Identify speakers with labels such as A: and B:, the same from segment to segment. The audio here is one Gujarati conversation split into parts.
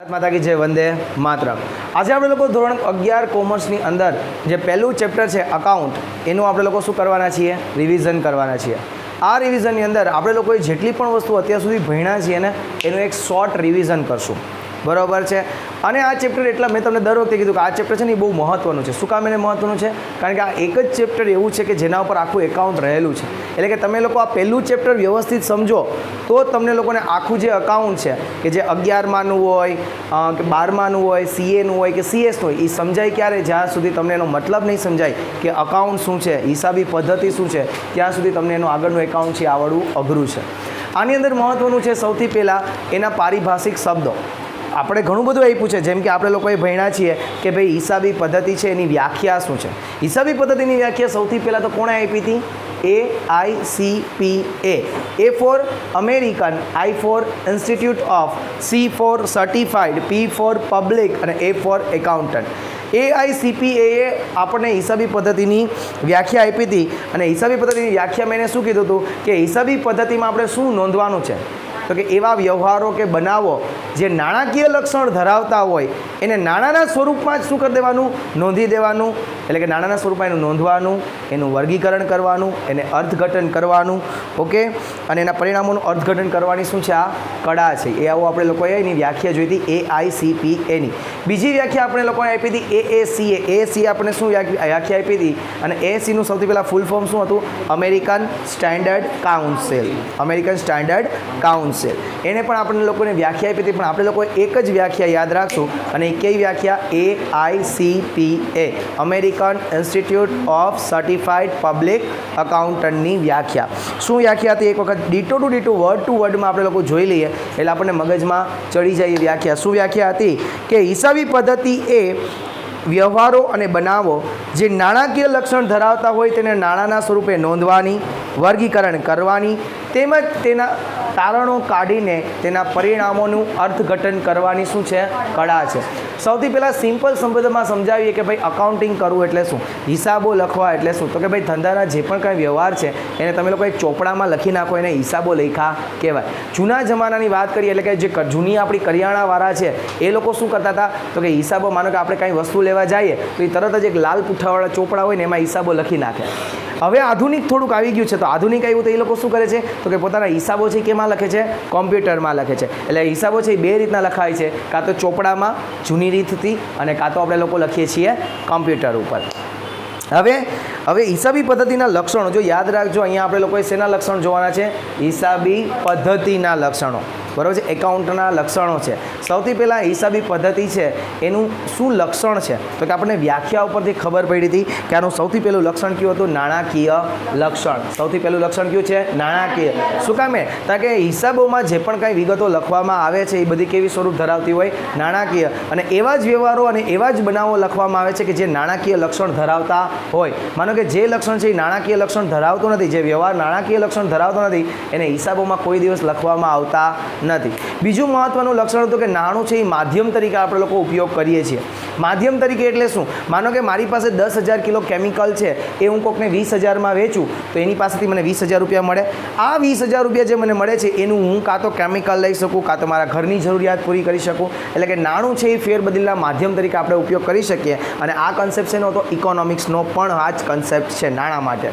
A: ભારત માતા કી જય, વંદે માતરમ। આજે આપણે લોકો ધોરણ 11 કોમર્સની અંદર જે પહેલું ચેપ્ટર છે અકાઉન્ટ, એનું આપણે લોકો શું કરવાના છીએ? રિવિઝન કરવાના છીએ। આ રિવિઝનની અંદર આપણે લોકોએ જેટલી પણ વસ્તુ અત્યાર સુધી ભણ્યા છીએ ને એનું એક શોર્ટ રિવિઝન કરશું, બરાબર છે। અને આ ચેપ્ટર એટલા મેં તમને દર વખતે કીધું કે આ ચેપ્ટર છે ને એ બહુ મહત્ત્વનું છે। શું કામ એને મહત્ત્વનું છે? કારણ કે આ એક જ ચેપ્ટર એવું છે કે જેના ઉપર આખું એકાઉન્ટ રહેલું છે। એટલે કે તમે લોકો આ પહેલું ચેપ્ટર વ્યવસ્થિત સમજો તો તમને લોકોને આખું જે અકાઉન્ટ છે કે જે 11માનું હોય કે 12માનું હોય, સીએનું હોય કે સીએસનું હોય, એ સમજાય ક્યારે? જ્યાં સુધી તમને એનો મતલબ નહીં સમજાય કે અકાઉન્ટ શું છે, હિસાબી પદ્ધતિ શું છે, ત્યાં સુધી તમને એનું આગળનું એકાઉન્ટ છે આવડવું અઘરું છે। આની અંદર મહત્ત્વનું છે સૌથી પહેલાં એના પારિભાષિક શબ્દો। આપણે ઘણું બધું આપ્યું છે, જેમ કે આપણે લોકોએ ભણ્યા છીએ કે ભાઈ હિસાબી પદ્ધતિ છે એની વ્યાખ્યા શું છે। હિસાબી પદ્ધતિની વ્યાખ્યા સૌથી પહેલાં તો કોણે આપી હતી? AICPA। A for American, I for institute of, C for certified, P for public અને A ફોર એકાઉન્ટન્ટ। AICPA એ આપણને હિસાબી પદ્ધતિની વ્યાખ્યા આપી હતી। અને હિસાબી પદ્ધતિની વ્યાખ્યા મેં શું કીધું હતું કે હિસાબી પદ્ધતિમાં આપણે શું નોંધવાનું છે? તો કે એવા વ્યવહારો કે બનાવો જે નાણાકીય લક્ષણ ધરાવતા હોય એને નાણાંના સ્વરૂપમાં જ શું કરી દેવાનું? નોંધી દેવાનું। એટલે કે નાણાંના સ્વરૂપમાં એનું નોંધવાનું, એનું વર્ગીકરણ કરવાનું, એને અર્થઘટન કરવાનું, ઓકે। અને એના પરિણામોનું અર્થઘટન કરવાની શું છે? આ કળા છે। એ આવું આપણે લોકોએ એની વ્યાખ્યા જોઈ હતી AICPAની। બીજી વ્યાખ્યા આપણે લોકોએ આપી હતી AACA। AACA આપણે શું વ્યાખ્યા આપી હતી? અને AACનું સૌથી પહેલાં ફૂલ ફોર્મ શું હતું? American standard council. American standard council એને પણ આપણને લોકોને વ્યાખ્યા આપી હતી, પણ આપણે લોકોએ એક જ વ્યાખ્યા યાદ રાખશું। અને એ કઈ વ્યાખ્યા? AICPA, American institute of certified public એકાઉન્ટન્ટની વ્યાખ્યા। શું વ્યાખ્યા હતી? એક વખત ditto to ditto, word to વર્ડમાં આપણે લોકો જોઈ લઈએ એટલે આપણને મગજમાં ચડી જાય એ વ્યાખ્યા। શું વ્યાખ્યા હતી? કે હિસાબી પદ્ધતિ એ વ્યવહારો અને બનાવો જે નાણાકીય લક્ષણ ધરાવતા હોય તેને નાણાંના સ્વરૂપે નોંધવાની, વર્ગીકરણ કરવાની તેમજ તેના તારણો કાઢીને તેના પરિણામોનું અર્થઘટન કરવાની શું છે? કળા છે। સૌથી પહેલાં સિમ્પલ શબ્દમાં સમજાવીએ કે ભાઈ અકાઉન્ટિંગ કરવું એટલે શું, હિસાબો લખવા એટલે શું? તો કે ભાઈ ધંધાના જે પણ કાંઈ વ્યવહાર છે એને તમે લોકો એક ચોપડામાં લખી નાખો, એને હિસાબો લેખા કહેવાય। જૂના જમાનાની વાત કરીએ એટલે કે જે જૂની આપણી કરિયાણાવાળા છે એ લોકો શું કરતા હતા? તો કે હિસાબો, માનો કે આપણે કાંઈ વસ્તુ લેવા જઈએ તો એ તરત જ એક લાલ પુઠ્ઠાવાળા ચોપડા હોય ને એમાં હિસાબો લખી નાખે। હવે આધુનિક થોડુંક આવી ગયું છે, તો આધુનિક આવ્યું તો એ લોકો શું કરે છે? તો કે પોતાના હિસાબો છે કેમાં લખે છે? કોમ્પ્યુટરમાં લખે છે। એટલે હિસાબો છે એ બે રીતના લખાય છે, કાં તો ચોપડામાં જૂની રીતથી અને કાં તો આપણે લોકો લખીએ છીએ કોમ્પ્યુટર ઉપર। હવે હિસાબી પદ્ધતિના લક્ષણો જો યાદ રાખજો, અહીંયા આપણે લોકોએ શેના લક્ષણ જોવાના છે? હિસાબી પદ્ધતિના લક્ષણો, બરાબર છે? એકાઉન્ટના લક્ષણો છે। સૌથી પહેલાં હિસાબી પદ્ધતિ છે એનું શું લક્ષણ છે? તો કે આપણને વ્યાખ્યા ઉપરથી ખબર પડી હતી કે આનું સૌથી પહેલું લક્ષણ કયું હતું? નાણાકીય લક્ષણ। સૌથી પહેલું લક્ષણ કયું છે? નાણાકીય। શું કામે? કારણ કે હિસાબોમાં જે પણ કાંઈ વિગતો લખવામાં આવે છે એ બધી કેવી સ્વરૂપ ધરાવતી હોય? નાણાકીય। અને એવા જ વ્યવહારો અને એવા જ બનાવો લખવામાં આવે છે કે જે નાણાકીય લક્ષણ ધરાવતા હોય। માનો કે જે લક્ષણ છે એ નાણાકીય લક્ષણ ધરાવતો નથી, જે વ્યવહાર નાણાકીય લક્ષણ ધરાવતો નથી એને હિસાબોમાં કોઈ દિવસ લખવામાં આવતા નથી। બીજું મહત્વનું લક્ષણ હતું કે નાણું છે એ માધ્યમ તરીકે આપણે લોકો ઉપયોગ કરીએ છીએ। માધ્યમ તરીકે એટલે શું? માનો કે મારી પાસે 10,000 કિલો કેમિકલ છે, એ હું કોકને 20,000માં વેચું તો એની પાસેથી મને 20,000 રૂપિયા મળે। આ 20,000 રૂપિયા જે મને મળે છે એનું હું કાં તો કેમિકલ લઈ શકું, કાં તો મારા ઘરની જરૂરિયાત પૂરી કરી શકું। એટલે કે નાણું છે એ ફેરબદલના માધ્યમ તરીકે આપણે ઉપયોગ કરી શકીએ। અને આ કન્સેપ્ટ છે તો ઇકોનોમિક્સનો પણ આ જ કન્સેપ્ટ છે નાણાં માટે।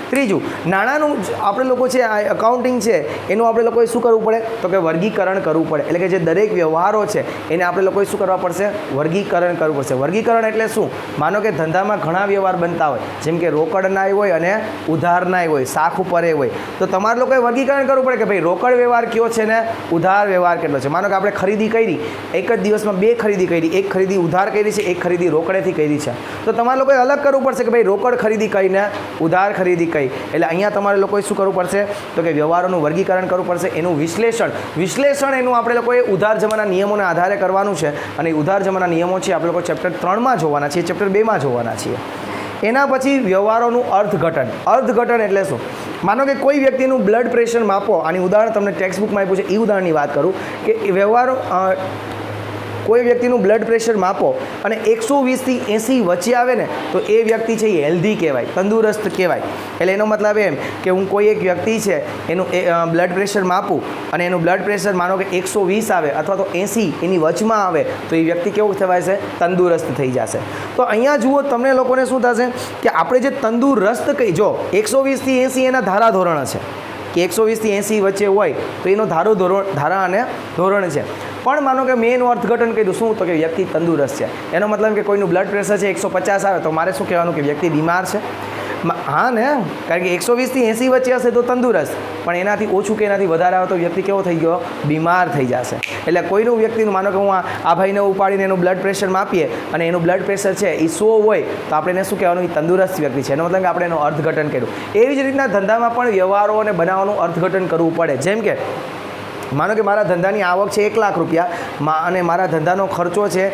A: ત્રીજું, નાણાંનું આપણે લોકો છે આ એકાઉન્ટિંગ છે એનું આપણે લોકોએ શું કરવું પડે? તો કે વર્ગીકરણ કરવું પડે। એટલે કે જે દરેક વ્યવહારો છે એને આપણે લોકોએ શું કરવા પડશે? વર્ગીકરણ કરવું પડશે। વર્ગીકરણ એટલે શું? માનો કે ધંધામાં ઘણા વ્યવહાર બનતા હોય, જેમ કે રોકડના હોય અને ઉધારના હોય, શાખ ઉપર એ હોય, તો તમારે લોકોએ વર્ગીકરણ કરવું પડે કે ભાઈ રોકડ વ્યવહાર કયો છે ને ઉધાર વ્યવહાર કેટલો છે। માનો કે આપણે ખરીદી કરી, એક જ દિવસમાં 2 ખરીદી કરી, એક ખરીદી ઉધાર કરી છે, એક ખરીદી રોકડેથી કરી છે, તો તમારે લોકોએ અલગ કરવું પડશે કે ભાઈ રોકડ ખરીદી કહીને ઉધાર ખરીદી કઈ। એટલે અહીંયા તમારે લોકોએ શું કરવું પડશે? તો કે વ્યવહારોનું વર્ગીકરણ કરવું પડશે, એનું વિશ્લેષણ એનું આપણે લોકોએ ઉધાર જમાના નિયમોના આધારે કરવાનું છે। અને ઉધાર જમાના નિયમો છે આપણે લોકો ચેપ્ટર 3માં જોવાના છીએ, ચેપ્ટર 2માં જોવાના છીએ। એના પછી વ્યવહારોનું અર્થઘટન। અર્થઘટન એટલે શું? માનો કે કોઈ વ્યક્તિનું બ્લડ પ્રેશર માપો, આની ઉદાહરણ તમને ટેક્સ્ટ બુકમાં આપ્યું છે, એ ઉદાહરણની વાત કરું કે વ્યવહારો કોઈ વ્યક્તિનું બ્લડ પ્રેશર માપો અને 120થી 80 વચ્ચે આવે ને તો એ વ્યક્તિ છે એ હેલ્ધી કહેવાય, તંદુરસ્ત કહેવાય. એટલે એનો મતલબ એમ કે હું કોઈ એક વ્યક્તિ છે એનું બ્લડ પ્રેશર માપું અને એનું બ્લડ પ્રેશર માનો કે 120 આવે અથવા તો 80 એની વચમાં આવે તો એ વ્યક્તિ કેવું થવાય છે? તંદુરસ્ત થઈ જશે. તો અહીંયા જુઓ તમને લોકોને શું થશે કે આપણે જે તંદુરસ્ત કહી, જો 120થી 80 એના ધારા ધોરણ છે કે 120થી 80 વચ્ચે હોય તો એનો ધારા અને ધોરણ છે. પણ માનો કે મેં એનું અર્થઘટન કહી દઉં શું, તો કે વ્યક્તિ તંદુરસ્ત છે. એનો મતલબ કે કોઈનું બ્લડ પ્રેશર છે 150 આવે તો મારે શું કહેવાનું કે વ્યક્તિ બીમાર છે? હા ને, કારણ કે 120થી 80 વચ્ચે હશે તો તંદુરસ્ત, પણ એનાથી ઓછું કે એનાથી વધારે આવે તો વ્યક્તિ કેવો થઈ ગયો? બીમાર થઈ જશે. એટલે કોઈનું વ્યક્તિનું માનો કે હું આ ભાઈને ઉપાડીને એનું બ્લડ પ્રેશર માપીએ અને એનું બ્લડ પ્રેશર છે એ 100 હોય તો આપણે એને શું કહેવાનું? એ તંદુરસ્ત વ્યક્તિ છે. એનો મતલબ કે આપણે એનું અર્થઘટન કર્યું. એવી જ રીતના ધંધામાં પણ વ્યવહારો અને બનાવવાનું અર્થઘટન કરવું પડે. જેમ કે માનો કે મારા ધંધાની આવક છે 1 લાખ રૂપિયા અને મારા ધંધાનો ખર્ચો છે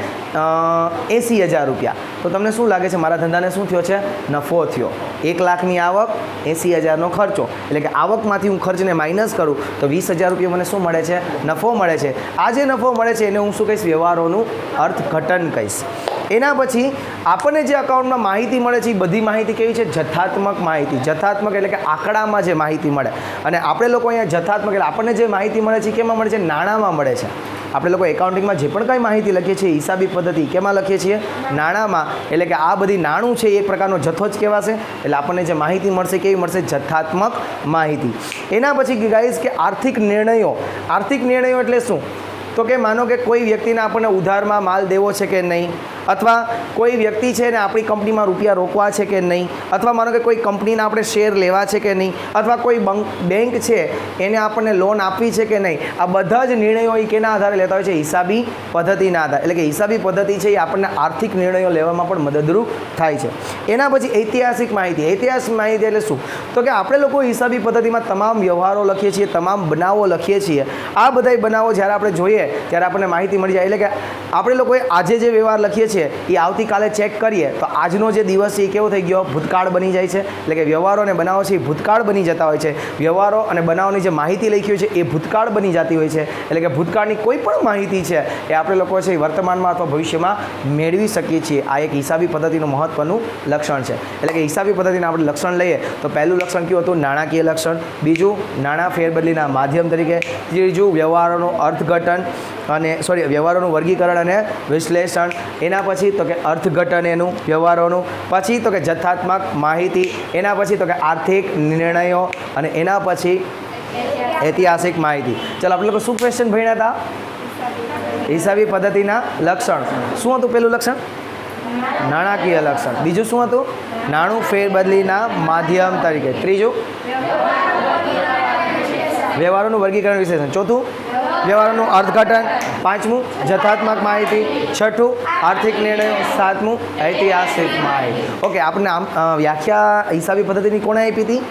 A: 80,000 રૂપિયા, તો તમને શું લાગે છે મારા ધંધાને શું થયો છે? નફો થયો. 1 લાખની આવક, 80,000નો ખર્ચો, એટલે કે આવકમાંથી હું ખર્ચને માઇનસ કરું તો 20,000 રૂપિયા મને શું મળે છે? નફો મળે છે. આ જે નફો મળે છે એને હું શું કહીશ? વ્યવહારોનું અર્થઘટન કહીશ. એના પછી આપણને જે અકાઉન્ટમાં માહિતી મળે છે એ બધી માહિતી કેવી છે? જથ્થાત્મક માહિતી. જથ્થાત્મક એટલે કે આંકડામાં જે માહિતી મળે. અને આપણે લોકો અહીંયા જથ્થાત્મક એટલે આપણને જે માહિતી મળે છે કેમાં મળે છે? નાણાંમાં મળે છે. આપણે લોકો એકાઉન્ટિંગમાં જે પણ કંઈ માહિતી લખીએ છીએ હિસાબી પદ્ધતિ કેમાં લખીએ છીએ? નાણાંમાં. એટલે કે આ બધી નાણું છે એ એક પ્રકારનો જથ્થો જ કહેવાશે. એટલે આપણને જે માહિતી મળશે કેવી મળશે? જથ્થાત્મક માહિતી. એના પછી ગાઈઝ કે આર્થિક નિર્ણયો. આર્થિક નિર્ણયો એટલે શું? તો કે માનો કે કોઈ વ્યક્તિને આપણને ઉધારમાં માલ દેવો છે કે નહીં, અથવા કોઈ વ્યક્તિ છે ને આપણી કંપનીમાં રૂપિયા રોકવા છે કે નહીં, અથવા માનો કે કોઈ કંપનીના આપણે શેર લેવા છે કે નહીં, અથવા કોઈ બેંક છે એને આપણને લોન આપવી છે કે નહીં. આ બધા જ નિર્ણયો એ કેના આધારે લેતા હોય છે? હિસાબી પદ્ધતિના આધારે. એટલે કે હિસાબી પદ્ધતિ છે એ આપણને આર્થિક નિર્ણયો લેવામાં પણ મદદરૂપ થાય છે. એના પછી ઐતિહાસિક માહિતી. ઐતિહાસિક માહિતી એટલે શું? તો કે આપણે લોકો હિસાબી પદ્ધતિમાં તમામ વ્યવહારો લખીએ છીએ, તમામ બનાવો લખીએ છીએ. આ બધા બનાવો જ્યારે આપણે જોઈએ ત્યારે આપણને માહિતી મળી જાય. એટલે કે આપણે લોકોએ આજે જે વ્યવહાર લખીએ છીએ એ આવતીકાલે ચેક કરીએ તો આજનો જે દિવસ છે એ કેવો થઈ ગયો? ભૂતકાળ બની જાય છે. એટલે કે વ્યવહારો અને બનાવો છે એ ભૂતકાળ બની જતા હોય છે. વ્યવહારો અને બનાવોની જે માહિતી લખી હોય છે એ ભૂતકાળ બની જતી હોય છે. એટલે કે ભૂતકાળની કોઈ પણ માહિતી છે એ આપણે લોકો છે એ વર્તમાનમાં અથવા ભવિષ્યમાં મેળવી શકીએ છીએ. આ એક હિસાબી પદ્ધતિનું મહત્વનું લક્ષણ છે. એટલે કે હિસાબી પદ્ધતિના આપણે લક્ષણ લઈએ તો પહેલું લક્ષણ કયું હતું? નાણાકીય લક્ષણ. બીજું નાણાં ફેરબદલીના માધ્યમ તરીકે. ત્રીજું વ્યવહારોનું અર્થઘટન અને વ્યવહારોનું વર્ગીકરણ અને વિશ્લેષણ. એના પછી તો કે અર્થઘટન એનું વ્યવહારોનું. પછી તો કે જથ્થાત્મક માહિતી. એના પછી તો કે આર્થિક નિર્ણયો અને એના પછી ઐતિહાસિક માહિતી. ચાલો આપણે લોકો શું ક્વેશ્ચન ભણ્યા હતા? હિસાબી પદ્ધતિના લક્ષણ. શું હતું પહેલું લક્ષણ? નાણાકીય લક્ષણ. બીજું શું હતું? નાણું ફેરબદલીના માધ્યમ તરીકે. ત્રીજું વ્યવહારોનું વર્ગીકરણ વિશ્લેષણ. ચોથું વ્યવહારોનું અર્થઘટન. પાંચમું જથ્થાત્મક માહિતી. છઠ્ઠું આર્થિક નિર્ણયો. સાતમું ઐતિહાસિક માહિતી. ઓકે, આપણે વ્યાખ્યા હિસાબી પદ્ધતિની કોણે આપી હતી?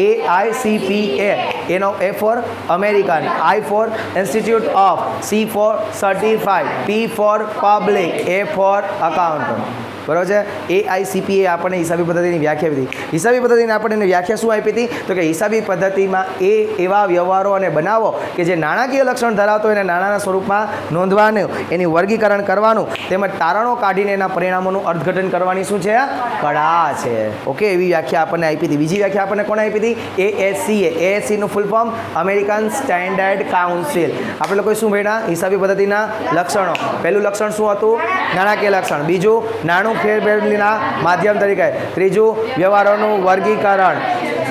A: AICPA. એનો A for American, I for institute of, C for certified, P for public, A for accountant. બરાબર છે? AICPA આપણને હિસાબી પદ્ધતિની વ્યાખ્યા આપી હતી. હિસાબી પદ્ધતિની આપણને વ્યાખ્યા શું આપી હતી? તો કે હિસાબી પદ્ધતિમાં એવા વ્યવહારો અને બનાવો કે જે નાણાકીય લક્ષણ ધરાવતો હોય એને નાણાંના સ્વરૂપમાં નોંધવાનું, એની વર્ગીકરણ કરવાનું, તેમજ તારણો કાઢીને એના પરિણામોનું અર્થઘટન કરવાની શું છે? કળા છે. ઓકે, એવી વ્યાખ્યા આપણને આપી હતી. બીજી વ્યાખ્યા આપણને કોણે આપી હતી? ASCA. ASCનું full form American standard council. આપણે લોકોએ શું ભણ્યા? હિસાબી પદ્ધતિના લક્ષણો. પહેલું લક્ષણ શું હતું? નાણાકીય લક્ષણ. બીજું નાણું ફેરબદલીના માધ્યમ તરીકે. ત્રીજું વ્યવહારોનું વર્ગીકરણ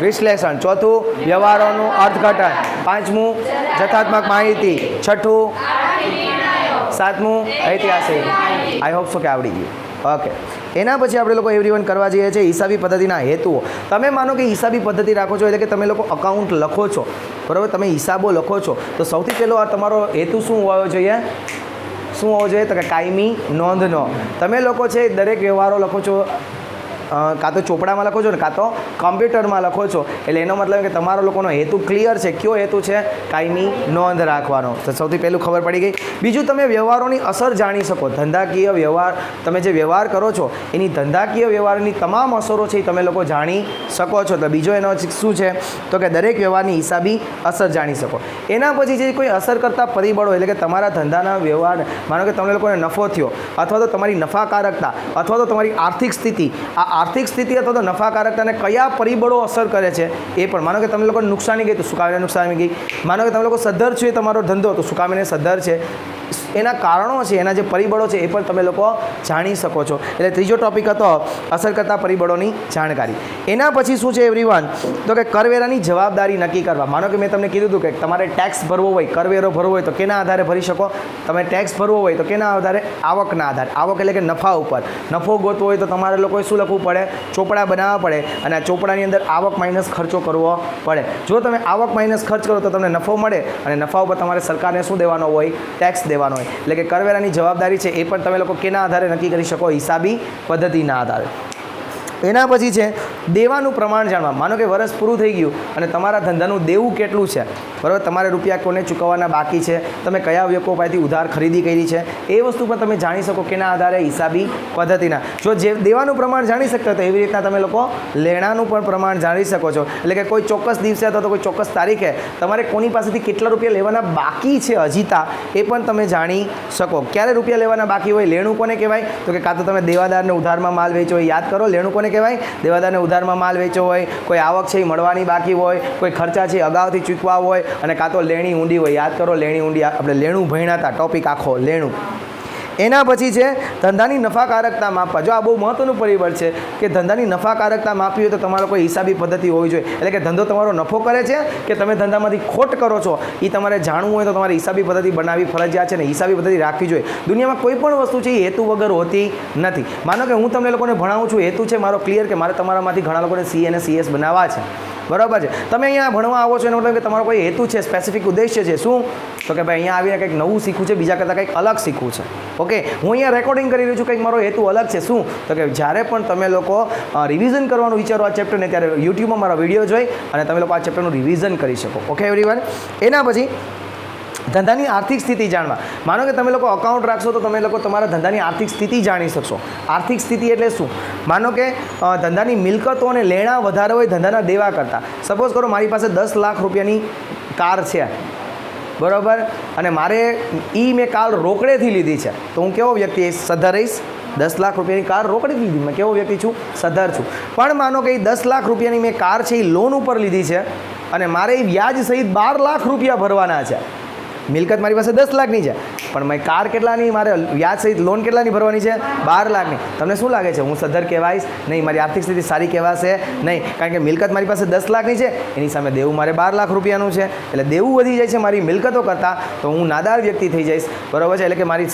A: વિશ્લેષણ. ચોથું વ્યવહારોનું અર્થઘટન. પાંચમું જથ્થાત્મક માહિતી. છઠ્ઠું, સાતમું ઐતિહાસિક. આઈ હોપ સો કે આવડી ગયું. ઓકે, એના પછી આપણે લોકો એવરીવન કરવા જઈએ છીએ હિસાબી પદ્ધતિના હેતુઓ. તમે માનો કે હિસાબી પદ્ધતિ રાખો છો એટલે કે તમે લોકો અકાઉન્ટ લખો છો, બરાબર? તમે હિસાબો લખો છો તો સૌથી પહેલો તમારો હેતુ શું હોવો જોઈએ? શું હોવો જોઈએ? તો કે કાયમી નોંધનો. તમે લોકો છે દરેક વ્યવહારો લખો છો કાં તો ચોપડામાં લખો છો ને કાં તો કમ્પ્યુટરમાં લખો છો, એટલે એનો મતલબ કે તમારો લોકોનો હેતુ ક્લિયર છે. કયો હેતુ છે? કાયમી નોંધ રાખવાનો. તો સૌથી પહેલું ખબર પડી ગઈ. બીજું, તમે વ્યવહારોની અસર જાણી શકો. ધંધાકીય વ્યવહાર, તમે જે વ્યવહાર કરો છો એની ધંધાકીય વ્યવહારની તમામ અસરો છે એ તમે લોકો જાણી શકો છો. તો બીજો એનો શું છે? તો કે દરેક વ્યવહારની હિસાબી અસર જાણી શકો. એના પછી જે કોઈ અસર કરતા પરિબળો, એટલે કે તમારા ધંધાના વ્યવહાર, માનો કે તમને લોકોને નફો થયો, અથવા તો તમારી નફાકારકતા, અથવા તો તમારી આર્થિક સ્થિતિ, આ આર્થિક સ્થિતિ અથવા તો નફાકારકતાને કયા પરિબળો અસર કરે છે એ પણ. માનો કે તમે લોકોને નુકસાની ગઈ તો શું કારણે નુકસાની ગઈ. માનો કે તમે લોકો સદ્ધર છો એ તમારો ધંધો, તો શું કારણે સદ્ધર છે. એના કારણો છે, એના જે પરિબળો છે એ પણ તમે લોકો જાણી શકો છો. એટલે ત્રીજો ટોપિક હતો અસર કરતા પરિબળોની જાણકારી. એના પછી શું છે એવરીવન? તો કે કરવેરાની જવાબદારી નક્કી કરવા. માનો કે મેં તમને કીધું હતું કે તમારે ટેક્સ ભરવો હોય, કરવેરો ભરવો હોય તો કેના આધારે ભરી શકો? તમે ટેક્સ ભરવો હોય તો કેના આધારે? આવકના આધારે. આવક એટલે કે નફા ઉપર. નફો ગોતવો હોય તો તમારે લોકોએ શું લખવું પડે? ચોપડા બનાવવા પડે, અને આ ચોપડાની અંદર આવક માઇનસ ખર્ચો કરવો પડે. જો તમે આવક માઇનસ ખર્ચ કરો તો તમને નફો મળે, અને નફા ઉપર તમારે સરકારને શું દેવાનો હોય? ટેક્સ દેવાનો. એટલે કે કરવેરાની જવાબદારી છે એ પણ તમે લોકો કેના આધારે નક્કી કરી શકો? હિસાબી પદ્ધતિના આધારે. એના પછી છે દેવાનું પ્રમાણ જાણવા. માનો કે વર્ષ પૂરું થઈ ગયું અને તમારા ધંધાનું દેવું કેટલું છે, બરાબર, તમારે રૂપિયા કોને ચૂકવવાના બાકી છે, તમે કયા વ્યક્તિઓ પાસેથી ઉધાર ખરીદી કરી છે, એ વસ્તુ પણ તમે જાણી શકો કેના આધારે? હિસાબી પદ્ધતિના. જો જે દેવાનું પ્રમાણ જાણી શકતા તો એવી રીતના તમે લોકો લેણાનું પણ પ્રમાણ જાણી શકો છો. એટલે કે કોઈ ચોક્કસ દિવસે અથવા તો કોઈ ચોક્કસ તારીખે તમારે કોની પાસેથી કેટલા રૂપિયા લેવાના બાકી છે હજીતા, એ પણ તમે જાણી શકો. ક્યારે રૂપિયા લેવાના બાકી હોય? લેણું કોને કહેવાય? તો કે કાં તો તમે દેવાદારને ઉધારમાં માલ વેચો હોય, યાદ કરો, લેણું કોને કહેવાય? દેવાદારને ઉધારમાં માલ વેચો હોય, કોઈ આવક છે એ મળવાની બાકી હોય, કોઈ ખર્ચા છે અગાઉથી ચૂકવા હોય, અને કાં તો લેણી ઊંડી હોય. યાદ કરો, લેણી ઊંડી. આપણે લેણું ભણ્યા હતા, ટોપિક આખો લેણું. એના પછી છે ધંધાની નફાકારકતા માપવા. જો આ બહુ મહત્વનું પરિબળ છે કે ધંધાની નફાકારકતા માપવી હોય તો તમારો કોઈ હિસાબી પદ્ધતિ હોવી જોઈએ. એટલે કે ધંધો તમારો નફો કરે છે કે તમે ધંધામાંથી ખોટ કરો છો, એ તમારે જાણવું હોય તો તમારે હિસાબી પદ્ધતિ બનાવવી ફરજિયાત છે, ને હિસાબી પદ્ધતિ રાખવી જોઈએ. દુનિયામાં કોઈ પણ વસ્તુ છે એ હેતુ વગર હોતી નથી. માનો કે હું તમને લોકોને ભણાવું છું, હેતુ છે મારો ક્લિયર કે મારે તમારામાંથી ઘણા લોકોને સી અને CS બનાવવા છે, બરાબર છે. તમે અહીંયા ભણવા આવો છો એનો મતલબ કે તમારો કોઈ હેતુ છે, સ્પેસિફિક ઉદ્દેશ્ય છે. શું? તો કે ભાઈ અહીંયા આવીને કંઈક નવું શીખવું છે, બીજા કરતાં કંઈક અલગ શીખવું છે. ઓકે, હું અહીંયા રેકોર્ડિંગ કરી રહ્યો છું, કંઈક મારો હેતુ અલગ છે. શું? તો કે જ્યારે પણ તમે લોકો રિવિઝન કરવાનું વિચારો આ ચેપ્ટરને, ત્યારે યુટ્યુબમાં મારા વિડીયો જોઈ અને તમે લોકો આ ચેપ્ટરનું રિવિઝન કરી શકો. Okay everyone. એના પછી ધંધાની આર્થિક સ્થિતિ જાણવા. માનો કે તમે લોકો અકાઉન્ટ રાખશો તો તમે લોકો તમારા ધંધાની આર્થિક સ્થિતિ જાણી શકશો. આર્થિક સ્થિતિ એટલે શું? માનો કે ધંધાની મિલકતો અને લેણા વધારે હોય ધંધાના દેવા કરતાં. સપોઝ કરો મારી પાસે 10 લાખ રૂપિયાની કાર છે, બરાબર, અને મારે મેં કાર રોકડેથી લીધી છે, તો હું કેવો વ્યક્તિ? સદ્ધર રહીશ. 10 લાખ રૂપિયાની કાર રોકડી લીધી, મેં કેવો વ્યક્તિ છું? સદ્ધર છું. પણ માનો કે 10 લાખ રૂપિયાની મેં કાર છે એ લોન ઉપર લીધી છે, અને મારે વ્યાજ સહિત 12 લાખ રૂપિયા ભરવાના છે. મિલકત મારી પાસે 10 લાખની છે, પણ મેં કાર કેટલાની, મારે વ્યાજ સહિત લોન કેટલાની ભરવાની છે? 12 લાખની. તમને શું લાગે છે? હું સદ્ધર કહેવાઈશ? નહીં. મારી આર્થિક સ્થિતિ સારી કહેવાશે? નહીં. કારણ કે મિલકત મારી પાસે 10 લાખની છે, એની સામે દેવું મારે 12 લાખ રૂપિયાનું છે, એટલે દેવું વધી જાય છે મારી મિલકતો કરતાં, તો હું નાદાર વ્યક્તિ થઈ જઈશ, બરાબર છે. એટલે કે મારી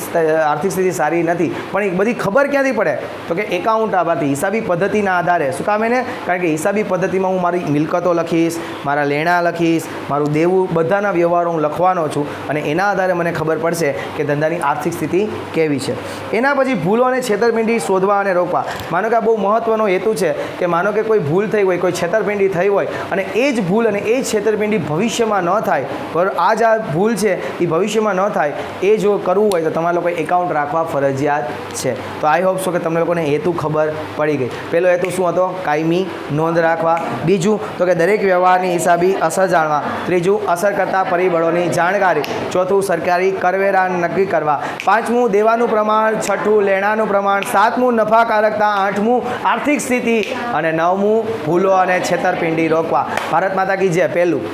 A: આર્થિક સ્થિતિ સારી નથી. પણ એ બધી ખબર ક્યાંથી પડે? તો કે એકાઉન્ટ આવાથી, હિસાબી પદ્ધતિના આધારે. શું કામ એને? કારણ કે હિસાબી પદ્ધતિમાં હું મારી મિલકતો લખીશ, મારા લેણા લખીશ, મારું દેવું, બધાના વ્યવહારો હું લખવાનો છું, અને એના આધારે મને ખબર પડશે કે ધંધાની આર્થિક સ્થિતિ કેવી છે. એના પછી ભૂલો અને છેતરપિંડી શોધવા અને રોકવા. માનો કે આ બહુ મહત્ત્વનો હેતુ છે કે માનો કે કોઈ ભૂલ થઈ હોય, કોઈ છેતરપિંડી થઈ હોય, અને એ જ ભૂલ અને એ જ છેતરપિંડી ભવિષ્યમાં ન થાય, બરાબર, આ જ આ ભૂલ છે એ ભવિષ્યમાં ન થાય, એ જો કરવું હોય તો તમારા લોકોએ એકાઉન્ટ રાખવા ફરજિયાત છે. તો આઈ હોપ સો કે તમને લોકોને હેતુ ખબર પડી ગઈ. પહેલો હેતુ શું હતો? કાયમી નોંધ રાખવા. બીજું તો કે દરેક વ્યવહારની હિસાબી અસર જાણવા. ત્રીજું અસર કરતા પરિબળોની જાણકારી. ચોથું સરકારી કરવેરા નક્કી કરવા. પાંચમું દેવાનું પ્રમાણ. છઠ્ઠું લેણાનું પ્રમાણ. સાતમું નફાકારકતા. આઠમું આર્થિક સ્થિતિ. અને નવમું ભૂલો અને છેતરપિંડી રોકવા. ભારત માતા કી જય. પહેલું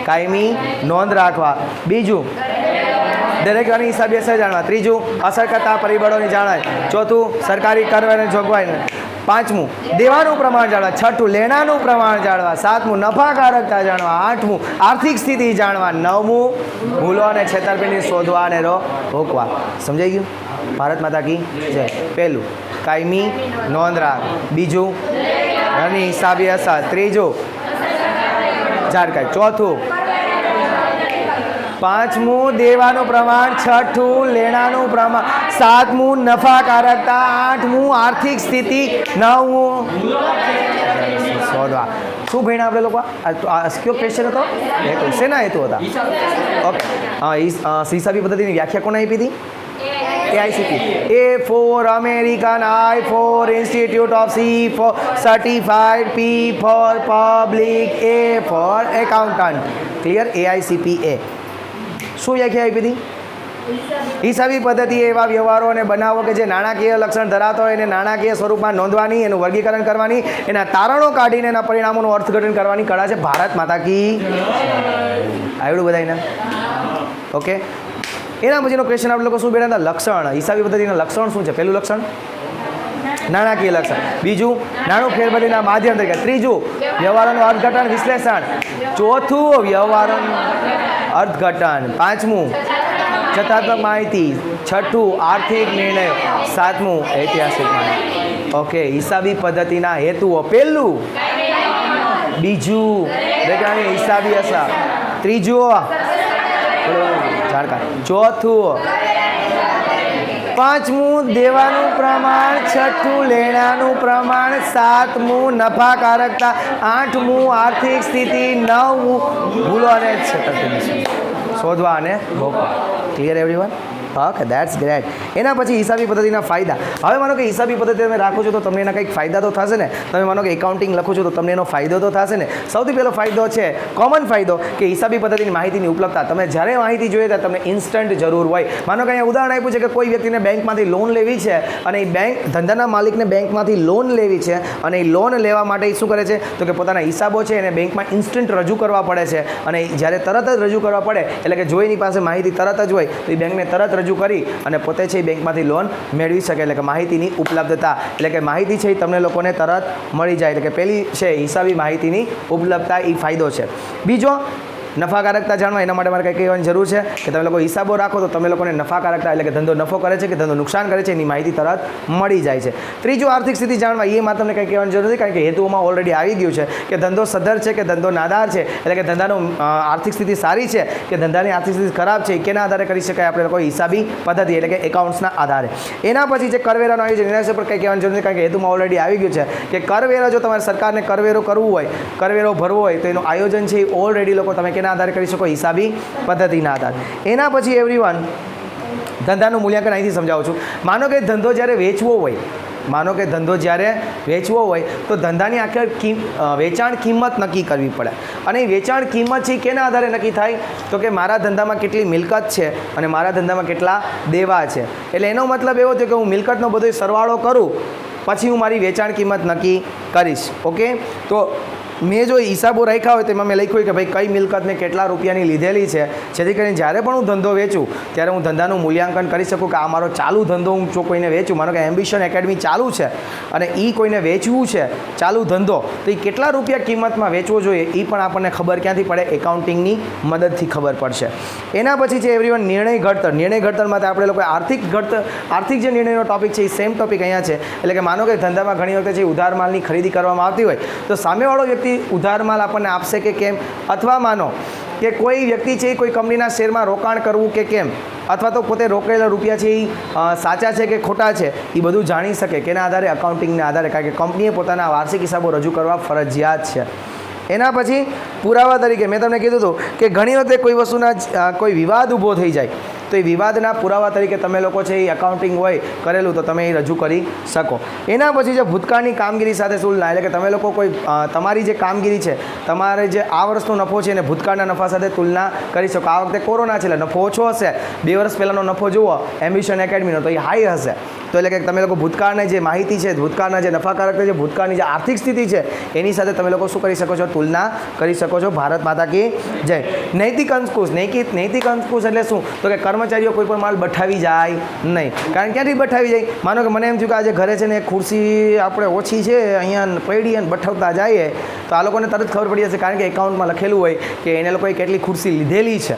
A: કાયમી નોંધ રાખવા. બીજું દરેક હિસાબી અસર જાણવા. ત્રીજું અસર કરતા પરિબળોની જાણવાય. ચોથું સરકારી કરવેરાની જોગવાઈ. પાંચમું દેવાનું પ્રમાણ જાણવા. છઠ્ઠું લેણાનું પ્રમાણ જાણવા. સાતમું નફાકારકતા જાણવા. આઠમું આર્થિક સ્થિતિ જાણવા. નવમું ભૂલો અને છેતરપિંડી શોધવા અને રોકવા. સમજાઈ ગયું? ભારત માતા કી જય. પહેલું કાયમી નોંધ રાખ. બીજું ધનની હિસાબી અસર. ત્રીજું જાણકારી. ચોથું પાંચમું દેવાનું પ્રમાણ, છઠ્ઠું લેણાનું પ્રમાણ, સાતમું નફાકારકતા, આઠમું આર્થિક સ્થિતિ, નવમું શોધવા. શું ભણ્યા આપણે લોકો? કયો ક્વેશ્ચન હતો? શેના હેતુ હતા? ઓકે, હિસાબી પદ્ધતિની વ્યાખ્યા કોને આપી હતી? AICP. A for American, I for Institute of, C for Certified, P for Public, A for Accountant. Clear? AICPA. શું વ્યાખ્યા આપી હતી? હિસાબી પદ્ધતિ એવા વ્યવહારો અને બનાવો કે જે નાણાકીય લક્ષણ ધરાવતા હોય એને નાણાકીય સ્વરૂપમાં નોંધવાની, એનું વર્ગીકરણ કરવાની, એના તારણો કાઢીને એના પરિણામોનું અર્થઘટન કરવાની કળા છે. ભારત માતા કી આવડું બધાને? ઓકે, એના પછીનો ક્વેશ્ચન આપણે લોકો શું બેઠા હતા? લક્ષણ. હિસાબી પદ્ધતિના લક્ષણ શું છે? પહેલું લક્ષણ નાણાકીય લક્ષણ, બીજું નાણું ફેરબદલીના માધ્યમ તરીકે, ત્રીજું વ્યવહારોનું અર્થઘટન વિશ્લેષણ, ચોથું વ્યવહારોનું અર્થઘટન, પાંચમું જથ્થાત્મક માહિતી, છઠ્ઠું આર્થિક નિર્ણયો, સાતમું ઐતિહાસિક માહિતી. ઓકે, હિસાબી પદ્ધતિના હેતુઓ. પહેલું, બીજું હિસાબી અસર, ત્રીજું જાણકાર, ચોથું પાંચમું દેવાનું પ્રમાણ, છઠ્ઠું લેણાનું પ્રમાણ, સાતમું નફાકારકતા, આઠમું આર્થિક સ્થિતિ, નવમું ભૂલો અને છેતરપિંડી શોધવા અને રોકવા. Clear everyone? Okay, that's great. એના પછી હિસાબી પદ્ધતિના ફાયદા. હવે માનો કે હિસાબી પદ્ધતિ તમે રાખો છો તો તમને એના કંઈક ફાયદા તો થશે ને. તમે માનો કે એકાઉન્ટિંગ લખો છો તો તમને એનો ફાયદો તો થશે ને. સૌથી પહેલો ફાયદો છે, કોમન ફાયદો, કે હિસાબી પદ્ધતિની માહિતીની ઉપલબ્ધતા. તમે જ્યારે માહિતી જોઈએ ત્યારે તમને ઇન્સ્ટન્ટ જરૂર હોય. માનો કે અહીંયા ઉદાહરણ આપ્યું છે કે કોઈ વ્યક્તિને બેંકમાંથી લોન લેવી છે અને એ ધંધાના માલિકને બેંકમાંથી લોન લેવી છે અને એ લોન લેવા માટે એ શું કરે છે તો કે પોતાના હિસાબો છે એને બેંકમાં ઇન્સ્ટન્ટ રજૂ કરવા પડે છે. અને જ્યારે તરત જ રજૂ કરવા પડે એટલે કે જો એની પાસે માહિતી તરત જ હોય તો એ બેંકને તરત રજૂ કરી અને પોતે છે એ બેંકમાંથી લોન મેળવી શકે. એટલે કે માહિતીની ઉપલબ્ધતા, એટલે કે માહિતી છે એ તમને લોકોને તરત મળી જાય. એટલે કે પહેલી છે હિસાબી માહિતીની ઉપલબ્ધતા, એ ફાયદો છે. બીજો, નફાકારકતા જાણવા. એના માટે મારે કંઈ કહેવાની જરૂર છે કે તમે લોકો હિસાબો રાખો તો તમે લોકોને નફાકારકતા એટલે કે ધંધો નફો કરે છે કે ધંધો નુકસાન કરે છે એની માહિતી તરત મળી જાય છે. ત્રીજું, આર્થિક સ્થિતિ જાણવા. એ માં તમને કંઈ કહેવાની જરૂર નથી કારણ કે હેતુઓમાં ઓલરેડી આવી ગયું છે કે ધંધો સદ્ધર છે કે ધંધો નાદાર છે, એટલે કે ધંધાનું આર્થિક સ્થિતિ સારી છે કે ધંધાની આર્થિક સ્થિતિ ખરાબ છે, કેના આધારે કરી શકાય આપણે લોકો? હિસાબી પદ્ધતિ એટલે કે એકાઉન્ટ્સના આધારે. એના પછી જે કરવેરાનો આયોજન, એના વિશે પર કંઈ કહેવાની જરૂર નથી કારણ કે હેતુમાં ઓલરેડી આવી ગયું છે કે કરવેરા, જો તમારે સરકારને કરવેરો કરવું હોય, કરવેરો ભરવો હોય તો એનું આયોજન છે એ ઓલરેડી લોકો તમે કેના આધારે કરી શકો? હિસાબી પદ્ધતિના આધારે. એના પછી એવરીવન, ધંધાનું મૂલ્યાંકન અહીંથી સમજાવું છું. માનો કે ધંધો જ્યારે વેચવો હોય તો ધંધાની આખી વેચાણ કિંમત નક્કી કરવી પડે. અને એ વેચાણ કિંમત છે કેના આધારે નક્કી થાય તો કે મારા ધંધામાં કેટલી મિલકત છે અને મારા ધંધામાં કેટલા દેવા છે. એટલે એનો મતલબ એવો થયો કે હું મિલકતનો બધો સરવાળો કરું પછી હું મારી વેચાણ કિંમત નક્કી કરીશ. ઓકે, તો મેં જો હિસાબો રાખ્યા હોય તો એમાં મેં લખ્યું કે ભાઈ કઈ મિલકત મેં કેટલા રૂપિયાની લીધેલી છે, જેથી કરીને જ્યારે પણ હું ધંધો વેચું ત્યારે હું ધંધાનું મૂલ્યાંકન કરી શકું કે આ મારો ચાલુ ધંધો હું જો કોઈને વેચું, માનો કે એમ્બિશન એકેડમી ચાલુ છે અને એ કોઈને વેચવું છે ચાલુ ધંધો, તો એ કેટલા રૂપિયા કિંમતમાં વેચવો જોઈએ એ પણ આપણને ખબર ક્યાંથી પડે? એકાઉન્ટિંગની મદદથી ખબર પડશે. એના પછી છે એવરીવન નિર્ણય ઘડતર. નિર્ણય ઘડતર માટે આપણે લોકો આર્થિક જે નિર્ણયનો ટોપિક છે એ સેમ ટોપિક અહીંયા છે. એટલે કે માનો કે ધંધામાં ઘણી વખતે જે ઉધાર માલની ખરીદી કરવામાં આવતી હોય તો સામેવાળો વ્યક્તિ ઉધાર માલ આપણને આપશે કે કેમ, અથવા માનો કે કોઈ વ્યક્તિ છે કોઈ કંપનીના શેરમાં રોકાણ કરવું કે કેમ, અથવા તો પોતે રોકેલા રૂપિયા છે એ સાચા છે કે ખોટા છે એ બધું જાણી શકે કેના આધારે? એકાઉન્ટિંગના આધારે, કારણ કે કંપનીએ પોતાના વાર્ષિક હિસાબો રજૂ કરવા ફરજિયાત છે. એના પછી પુરાવા તરીકે મેં તમને કીધું હતું કે ઘણી વખતે કોઈ વસ્તુના કોઈ વિવાદ ઊભો થઈ જાય તો એ વિવાદના પુરાવા તરીકે તમે લોકો છે એ એકાઉન્ટિંગ હોય કરેલું તો તમે એ રજૂ કરી શકો. એના પછી જે ભૂતકાળની કામગીરી સાથે તુલના, એટલે કે તમે લોકો કોઈ તમારી જે કામગીરી છે, તમારે જે આ વર્ષનો નફો છે એને ભૂતકાળના નફા સાથે તુલના કરી શકો. આ વખતે કોરોના છે એટલે નફો ઓછો હશે, 2 વર્ષ પહેલાંનો નફો જુઓ એમ્બિશન એકેડમીનો તો એ હાઈ હશે. તો એટલે કે તમે લોકો ભૂતકાળની જે માહિતી છે, ભૂતકાળના જે નફાકારકતા છે, ભૂતકાળની જે આર્થિક સ્થિતિ છે એની સાથે તમે લોકો શું કરી શકો છો? તુલના કરી શકો છો. ભારત માતા કી જય. નૈતિક અંકુશ. નૈતિક અંકુશ એટલે શું તો કે કર્મચારીઓ કોઈ પણ માલ બઠાવી જાય નહીં. કારણ ક્યાંથી બઠાવી જાય? માનો કે મને એમ થયું કે આજે ઘરે છે ને એક ખુરશી આપણે ઓછી છે અહીંયા પડી અને બઠાવતા જઈએ તો આ લોકોને તરત ખબર પડી જશે કારણ કે એકાઉન્ટમાં લખેલું હોય કે એને લોકોએ કેટલી ખુરશી લીધેલી છે.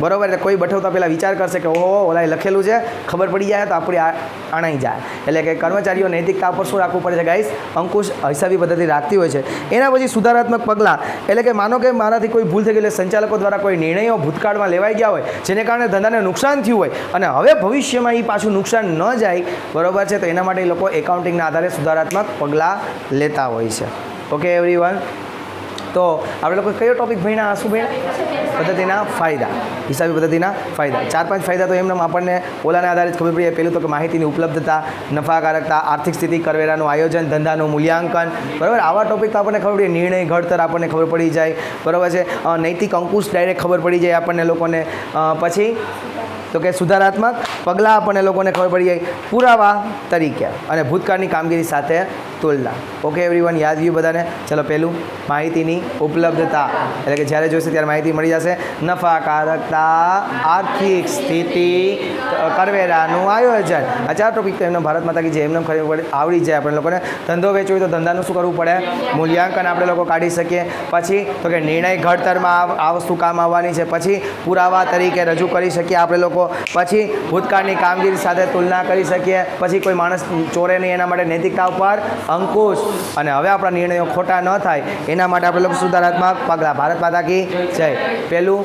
A: બરાબર. એટલે કોઈ બઠવતા પહેલાં વિચાર કરશે કે ઓહો ઓલાએ લખેલું છે, ખબર પડી જાય તો આપણી આણાઈ જાય. એટલે કે કર્મચારીઓ નૈતિકતા પર શું રાખવું પડે છે ગાઈસ? અંકુશ હિસાબી પદ્ધતિ રાખતી હોય છે. એના પછી સુધારાત્મક પગલાં, એટલે કે માનો કે મારાથી કોઈ ભૂલ થઈ ગઈ, એટલે સંચાલકો દ્વારા કોઈ નિર્ણયો ભૂતકાળમાં લેવાઈ ગયા હોય જેને કારણે ધંધાને નુકસાન થયું હોય અને હવે ભવિષ્યમાં એ પાછું નુકસાન ન જાય, બરાબર છે, તો એના માટે એ લોકો એકાઉન્ટિંગના આધારે સુધારાત્મક પગલાં લેતા હોય છે. Okay everyone. તો આપણે લોકો કયો ટોપિક ભણ્યા? શું ભણ્યા? પદ્ધતિના ફાયદા, હિસાબી પદ્ધતિના ફાયદા. 4-5 ફાયદા તો એમને આપણને ઓલાના આધારે જ ખબર પડી. પહેલું તો કે માહિતીની ઉપલબ્ધતા, નફાકારકતા, આર્થિક સ્થિતિ, કરવેરાનું આયોજન, ધંધાનું મૂલ્યાંકન, બરાબર. આવા ટોપિક તો આપણને ખબર પડી. નિર્ણય ઘડતર આપણને ખબર પડી જાય, બરાબર છે. નૈતિક અંકુશ ડાયરેક્ટ ખબર પડી જાય આપણને લોકોને. પછી તો કે સુધારાત્મક પગલાં આપણને લોકોને ખબર પડી જાય, પુરાવા તરીકે અને ભૂતકાળની કામગીરી સાથે તુલના. ઓકે એવરીવન, યાદ રહ્યું બધાને? ચલો પહેલું માહિતીની ઉપલબ્ધતા, એટલે કે જ્યારે જોઈશે ત્યારે માહિતી મળી જશે. નફાકારકતા, આર્થિક સ્થિતિ, કરવેરાનું આયોજન. આ 4 ટોપિક તો એમને ભારત માતા કી જય એમને ખબર આવડી જાય આપણે લોકોને. ધંધો વેચવો હોય તો ધંધાનું શું કરવું પડે? મૂલ્યાંકન આપણે લોકો કાઢી શકીએ. પછી તો કે નિર્ણય ઘડતરમાં આ વસ્તુ કામ આવવાની છે. પછી પુરાવા તરીકે રજૂ કરી શકીએ આપણે લોકો. પછી ભૂતકાળની કામગીરી સાથે તુલના કરી શકીએ. પછી કોઈ માણસ ચોરે નહીં એના માટે નૈતિકતા ઉપર અંકુશ. અને હવે આપણા નિર્ણયો ખોટા ન થાય એના માટે આપણે લોકો સુધારાત્મક પગલાં. ભારત માતા કી જય. પહેલું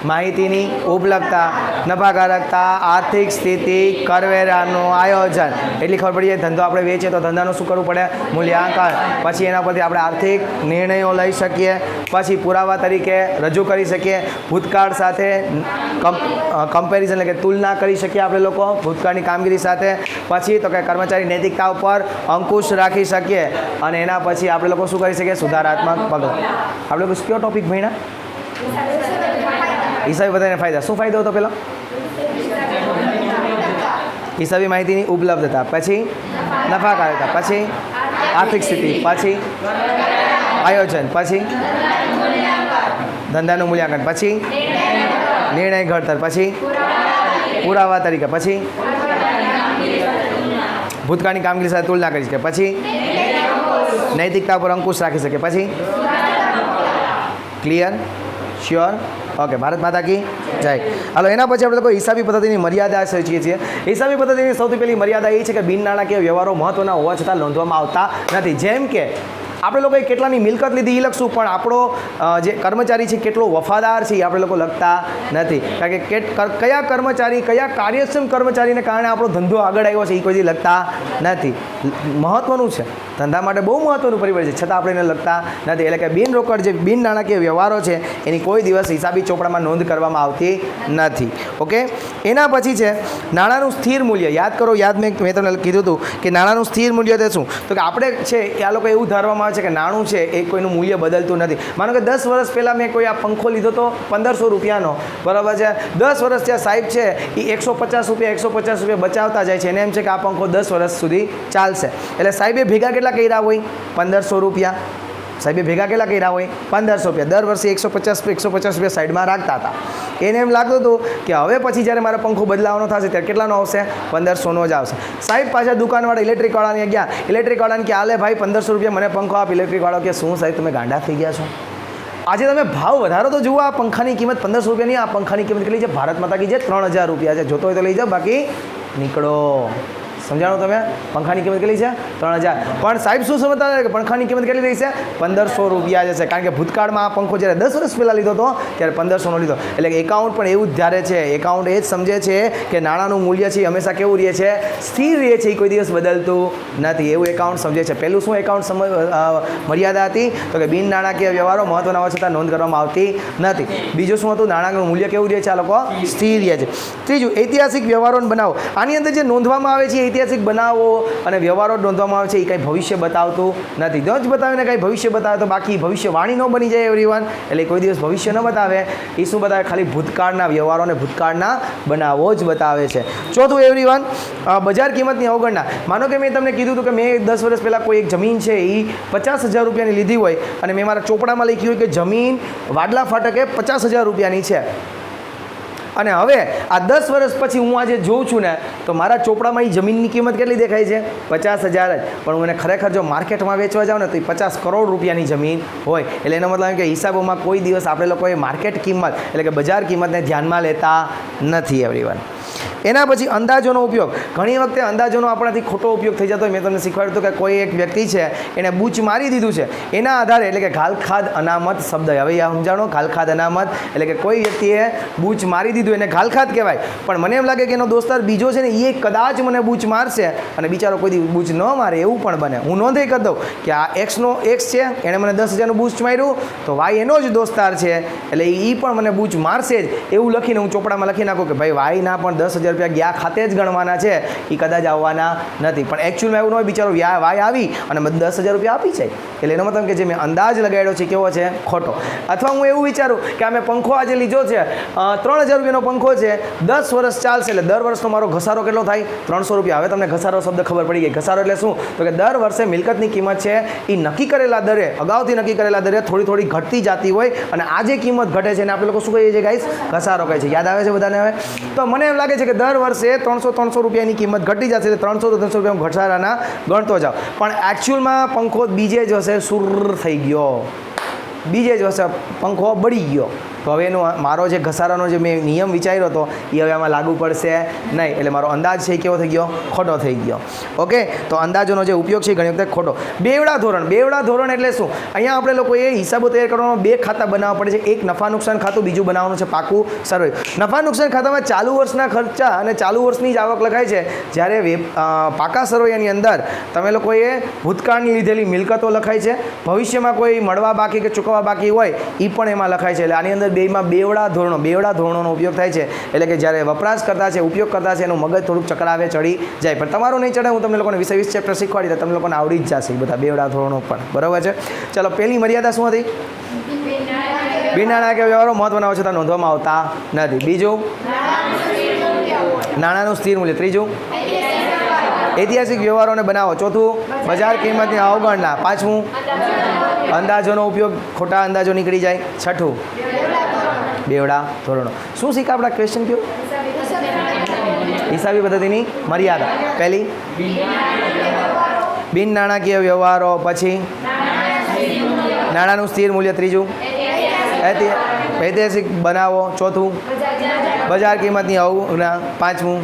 A: માહિતીની ઉપલબ્ધતા, નફાકારકતા, આર્થિક સ્થિતિ, કરવેરાનું આયોજન. એટલી ખબર પડી જાય. ધંધો આપણે વેચીએ તો ધંધાનું શું કરવું પડે? મૂલ્યાંકન. પછી એના પરથી આપણે આર્થિક નિર્ણયો લઈ શકીએ. પછી પુરાવા તરીકે રજૂ કરી શકીએ. ભૂતકાળ સાથે કમ્પેરિઝન એટલે કે તુલના કરી શકીએ આપણે લોકો ભૂતકાળની કામગીરી સાથે. પછી તો કે કર્મચારી નૈતિકતા ઉપર અંકુશ રાખી શકીએ. અને એના પછી આપણે લોકો શું કરી શકીએ? સુધારાત્મક પગલાં. આપણે લોકો કયો ટોપિક ભણ્યા? હિસાબી પદ્ધતિના ફાયદા. શું ફાયદો હતો પેલો? હિસાબી માહિતીની ઉપલબ્ધતા, પછી નફાકારકતા, પછી આર્થિક સ્થિતિ, પછી આયોજન, પછી ધંધાનું મૂલ્યાંકન, પછી નિર્ણય ઘડતર, પછી પુરાવા તરીકે, પછી ભૂતકાળની કામગીરી સાથે તુલના કરી શકે, પછી નૈતિકતા પર અંકુશ રાખી શકે. પછી ક્લિયર? શ્યોર? ઓકે. ભારત માતા કી જય. હાલો એના પછી આપણે લોકો હિસાબી પદ્ધતિની મર્યાદા શીખીએ છીએ. હિસાબી પદ્ધતિની સૌથી પહેલી મર્યાદા એ છે કે બિન નાણાકીય વ્યવહારો મહત્ત્વના હોવા છતાં નોંધવામાં આવતા નથી. જેમ કે આપણે લોકોએ કેટલાની મિલકત લીધી એ લખશું, પણ આપણો જે કર્મચારી છે કેટલો વફાદાર છે એ આપણે લોકો લખતા નથી. કારણ કે કયા કર્મચારી, કયા કાર્યક્ષમ કર્મચારીને કારણે આપણો ધંધો આગળ આવ્યો છે એ કોઈ લખતા નથી. મહત્ત્વનું છે, ધંધા માટે બહુ મહત્ત્વનું પરિબળ છે, છતાં આપણે એને લખતા નથી. એટલે કે બિન રોકડ જે બિન નાણાકીય વ્યવહારો છે એની કોઈ દિવસ હિસાબી ચોપડામાં નોંધ કરવામાં આવતી નથી. ઓકે. એના પછી છે નાણાંનું સ્થિર મૂલ્ય. યાદ કરો, મેં તમને કીધું હતું કે નાણાંનું સ્થિર મૂલ્ય તે શું? તો કે આપણે છે આ લોકો એવું ધારવામાં આવે છે કે નાણું છે એ કોઈનું મૂલ્ય બદલતું નથી. માનો કે 10 વર્ષ પહેલાં મેં કોઈ આ પંખો લીધો તો 1500 રૂપિયાનો, બરાબર છે. 10 વર્ષ ત્યાં સાહેબ છે એ 150 રૂપિયા બચાવતા જાય છે. એને એમ છે કે આ પંખો 10 વર્ષ સુધી ચાલશે. એટલે સાહેબે ભેગા કેટલા કર્યા હોય? 1500 રૂપિયા. સાહેબે ભેગા કેટલા કર્યા હોય? 1500 રૂપિયા. દર વર્ષે 150 રૂપિયા સાઈડમાં રાખતા હતા. એને એમ લાગતું હતું કે હવે પછી જ્યારે મારો પંખો બદલાવાનો થશે ત્યારે કેટલાનો આવશે? 1500નો જ આવશે. સાહેબ પાછા દુકાનવાળા ઇલેક્ટ્રિકવાળાને ગયા. ઇલેક્ટ્રિકવાળાને કે આલે ભાઈ 1500 રૂપિયા મને પંખો આપ. ઇલેક્ટ્રિકવાળો કે શું સાહેબ તમે ગાંડા થઈ ગયા છો? આજે તમે ભાવ વધારો તો જુઓ. આ પંખાની કિંમત 1500 રૂપિયા નહીં, આ પંખાની કિંમત કેટલી છે? ભારત માતા કી જે 3000 રૂપિયા છે. જોતો હોય તો લઈ જાઓ, બાકી નીકળો. સમજાણો તમે? પંખાની કિંમત કેટલી છે? 3000. પણ સાહેબ શું સમજતા હતા કે પંખાની કિંમત કેટલી રહી છે? 1500 રૂપિયા જશે. કારણ કે ભૂતકાળમાં આ પંખો જ્યારે 10 વર્ષ પહેલાં લીધો હતો ત્યારે 1500નો લીધો. એટલે કે એકાઉન્ટ પણ એવું જ ધારે છે. એકાઉન્ટ એ જ સમજે છે કે નાણાંનું મૂલ્ય છે હંમેશા કેવું રહે છે? સ્થિર રહે છે, એ કોઈ દિવસ બદલતું નથી. એવું એકાઉન્ટ સમજે છે. પહેલું શું એકાઉન્ટ મર્યાદા હતી? તો કે બિન નાણાકીય વ્યવહારો મહત્ત્વના હોવા છતાં નોંધ કરવામાં આવતી નથી. બીજું શું હતું? નાણાંનું મૂલ્ય કેવું રહે છે? આ લોકો સ્થિર રહે છે. ત્રીજું ઐતિહાસિક વ્યવહારોને બનાવો. આની અંદર જે નોંધવામાં આવે છે ઐતિહાસિક બનાવો અને વ્યવહારો નોંધવામાં આવે છે એ કંઈ ભવિષ્ય બતાવતું નથી. જો જ બતાવે ને કંઈ ભવિષ્ય બતાવે તો બાકી ભવિષ્યવાણી ન બની જાય એવરીવન. એટલે કોઈ દિવસ ભવિષ્ય ન બતાવે. એ શું બતાવે? ખાલી ભૂતકાળના વ્યવહારો અને ભૂતકાળના બનાવો જ બતાવે છે. ચોથું એવરીવન બજાર કિંમતની અવગણના. માનો કે મેં તમને કીધું હતું કે મેં 10 વર્ષ પહેલાં કોઈ એક જમીન છે એ 50,000 રૂપિયાની લીધી હોય અને મેં મારા ચોપડામાં લખ્યું હોય કે જમીન વાડલા ફાટકે 50,000 રૂપિયાની છે. અને હવે આ 10 વર્ષ પછી હું આજે જોઉં છું ને તો મારા ચોપડામાં એ જમીનની કિંમત કેટલી દેખાય છે? 50,000 જ. પણ હું એને ખરેખર જો માર્કેટમાં વેચવા જાઉં ને તો એ 50 કરોડ રૂપિયાની જમીન હોય. એટલે એનો મતલબ કે હિસાબોમાં કોઈ દિવસ આપણે લોકોએ માર્કેટ કિંમત એટલે કે બજાર કિંમતને ધ્યાનમાં લેતા નથી એવરીવન. એના પછી અંદાજોનો ઉપયોગ. ઘણી વખતે અંદાજોનો આપણાથી ખોટો ઉપયોગ થઈ જતો હોય. મેં તમને શીખવાડ્યું હતું કે કોઈ એક વ્યક્તિ છે એને બૂચ મારી દીધું છે એના આધારે, એટલે કે ઘાલખાદ અનામત શબ્દ. હવે આ સમજાણો, ઘાલખાદ અનામત એટલે કે કોઈ વ્યક્તિએ બૂચ મારી દીધું એને ઘાલખાદ કહેવાય. પણ મને એમ લાગે કે એનો દોસ્તાર બીજો છે ને એ કદાચ મને બૂચ મારશે અને બિચારો કોઈ દી બૂચ ન મારે એવું પણ બને. હું નોંધે કરી દઉં કે આ એક્સ છે એણે મને 10,000નું બૂચ માર્યું તો વાય એનો જ દોસ્તાર છે એટલે એ પણ મને બૂચ મારશે જ એવું લખીને હું ચોપડામાં લખી નાખું કે ભાઈ વાયના પણ 10,000 રૂપિયા ગયા ખાતે જ ગણવાના છે, એ કદાચ આવવાના નથી. પણ એકચ્યુઅલમાં એવું ન હોય, બિચારો વાય આવી અને મને 10,000 રૂપિયા આપી જાય. એટલે એનો મતલબ કે જે મેં અંદાજ લગાડ્યો છે કેવો છે? ખોટો. અથવા હું એવું વિચારું કે આ મેં પંખો આજે લીધો છે 3,000 રૂપિયાનો પંખો છે, 10 વર્ષ ચાલશે એટલે દર વર્ષનો મારો ઘસારો કેટલો થાય? 300 રૂપિયા. હવે તમને ઘસારો શબ્દ ખબર પડી ગઈ. ઘસારો એટલે શું? તો કે દર વર્ષે મિલકતની કિંમત છે એ નક્કી કરેલા દરે, અગાઉથી નક્કી કરેલા દરે થોડી થોડી ઘટતી જતી હોય અને આ જે કિંમત ઘટે છે એને આપણે લોકો શું કહીએ છીએ ગાઈસ? ઘસારો કહે છે. યાદ આવે છે બધાને? હવે તો મને એમ લાગે છે કે દર વર્ષે 300 રૂપિયાની કિંમત ઘટી જશે એટલે 300 રૂપિયા ઘસારાના ગણતો જાઓ. પણ એકચ્યુઅલમાં પંખો બીજે જ હશે સુર થઈ ગયો, બીજે જ હશે પંખો બળી ગયો. તો હવે એનો મારો જે ઘસારાનો જે મેં નિયમ વિચાર્યો હતો એ હવે આમાં લાગુ પડશે નહીં. એટલે મારો અંદાજ છે એ કેવો થઈ ગયો? ખોટો થઈ ગયો. ઓકે, તો અંદાજોનો જે ઉપયોગ છે ઘણી વખતે ખોટો. બેવડા ધોરણ. બેવડા ધોરણ એટલે શું? અહીંયા આપણે લોકોએ હિસાબો તૈયાર કરવાનો 2 ખાતા બનાવવા પડે છે. એક નફા નુકસાન ખાતું, બીજું બનાવવાનું છે પાકું સર્વે. નફા નુકસાન ખાતામાં ચાલુ વર્ષના ખર્ચા અને ચાલુ વર્ષની જ આવક લખાય છે. જ્યારે પાકા સર્વેની અંદર તમે લોકોએ ભૂતકાળની લીધેલી મિલકતો લખાય છે, ભવિષ્યમાં કોઈ મળવા બાકી કે ચૂકવવા બાકી હોય એ પણ એમાં લખાય છે. એટલે આની અંદર બેમાં બેવડા ધોરણોનો ઉપયોગ થાય છે. એટલે કે જ્યારે વપરાશ કરતા છે, ઉપયોગ કરતા છે, એનું મગજ થોડુંક ચકડાવે, ચડી જાય. પણ તમારું નહીં ચડે, હું તમને લોકોને 20 ચેપ્ટર શીખવાડી તો તમને લોકોને આવડી જ જશે બધા બેવડા ધોરણો પણ. બરાબર છે? ચાલો, પહેલી મર્યાદા શું હતી? બિનનાણાકીય વ્યવહારો મહત્વના હોય છતાં નોંધવામાં આવતા નથી. બીજું નાણાંનું સ્થિર મૂલ્ય. ત્રીજું ઐતિહાસિક વ્યવહારોને બનાવો. ચોથું બજાર કિંમતની અવગણના. પાંચમું અંદાજોનો ઉપયોગ, ખોટા અંદાજો નીકળી જાય. છઠ્ઠું બેવડા ધોરણો. શું શીખા આપણા ક્વેશ્ચન કયો? હિસાબી પદ્ધતિની મર્યાદા. પહેલી બિન નાણાકીય વ્યવહારો, પછી નાણાંનું સ્થિર મૂલ્ય, ત્રીજું ઐતિહાસિક બનાવો, ચોથું બજાર કિંમતની અવગણના, પાંચમું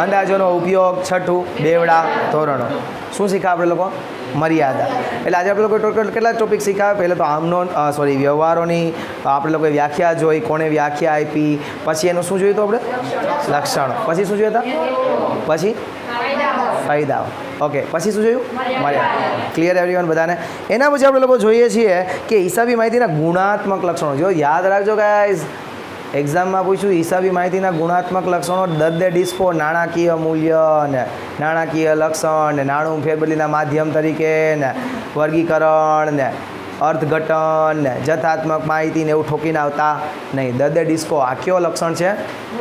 A: અંદાજોનો ઉપયોગ, છઠ્ઠું બેવડા ધોરણો. શું શીખા આપણે લોકો? મર્યાદા. એટલે આજે આપણે લોકો ટોટલ કેટલા ટોપિક શીખ્યા? પહેલાં તો વ્યવહારોની આપણે લોકોએ વ્યાખ્યા જોઈ, કોણે વ્યાખ્યા આપી, પછી એનું શું જોયું હતું આપણે? લક્ષણો. પછી શું જોયું હતા? પછી ફાયદાઓ. ઓકે, પછી શું જોયું? મર્યાદા. ક્લિયર એવરીવન બધાને? એના પછી આપણે લોકો જોઈએ છીએ કે હિસાબી માહિતીના ગુણાત્મક લક્ષણો. જો યાદ રાખજો ગાઈઝ, એક્ઝામમાં પૂછ્યું હિસાબી માહિતીના ગુણાત્મક લક્ષણો, દરદે ડિસ્પો, નાણાકીય મૂલ્ય ને નાણાકીય લક્ષણ ને નાણું ફેરબદલીના માધ્યમ તરીકે ને વર્ગીકરણ ને અર્થઘટન ને જથાત્મક માહિતી ને એવું ઠોકીને આવતા નહીં. દરદે ડિસ્કો આ કયો લક્ષણ છે?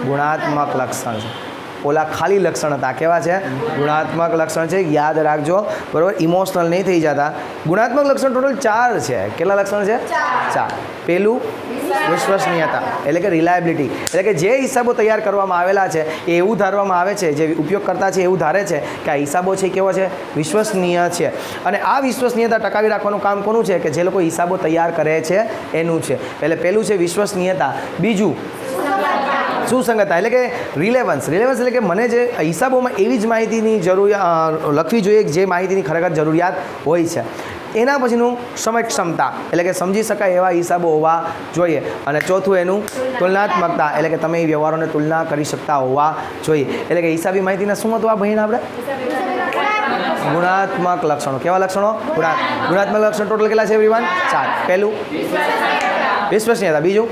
A: ગુણાત્મક લક્ષણ છે. ઓલા ખાલી લક્ષણ હતા, કેવા છે? ગુણાત્મક લક્ષણ છે. યાદ રાખજો, બરાબર? ઇમોશનલ નહીં થઈ જતા. ગુણાત્મક લક્ષણ ટોટલ 4 છે. કેટલા લક્ષણ છે? 4. પહેલું વિશ્વસનીયતા એટલે કે રિલાયબિલિટી. એટલે કે જે હિસાબો તૈયાર કરવામાં આવેલા છે એ એવું ધારવામાં આવે છે, જે ઉપયોગકર્તા છે એવું ધારે છે કે આ હિસાબો છે કેવો છે? વિશ્વસનીય છે. અને આ વિશ્વસનીયતા ટકાવી રાખવાનું કામ કોનું છે? કે જે લોકો હિસાબો તૈયાર કરે છે એનું છે. એટલે પહેલું છે વિશ્વસનીયતા. બીજું સુસંગતતા એટલે કે રિલેવન્સ. એટલે કે મને જે હિસાબોમાં એવી જ માહિતીની લખવી જોઈએ જે માહિતીની ખરેખર જરૂરિયાત હોય છે. એના પછીનું સમજક્ષમતા એટલે કે સમજી શકાય એવા હિસાબો હોવા જોઈએ. અને ચોથું એનું તુલનાત્મકતા એટલે કે તમે એ વ્યવહારોને તુલના કરી શકતા હોવા જોઈએ. એટલે કે હિસાબી માહિતીના શું હતું આ ભણીને આપણે? ગુણાત્મક લક્ષણો. કેવા લક્ષણો? ગુણાત્મક લક્ષણ ટોટલ કેટલા છે એવરીવન? 4. પહેલું વિશ્વસનીયતા, બીજું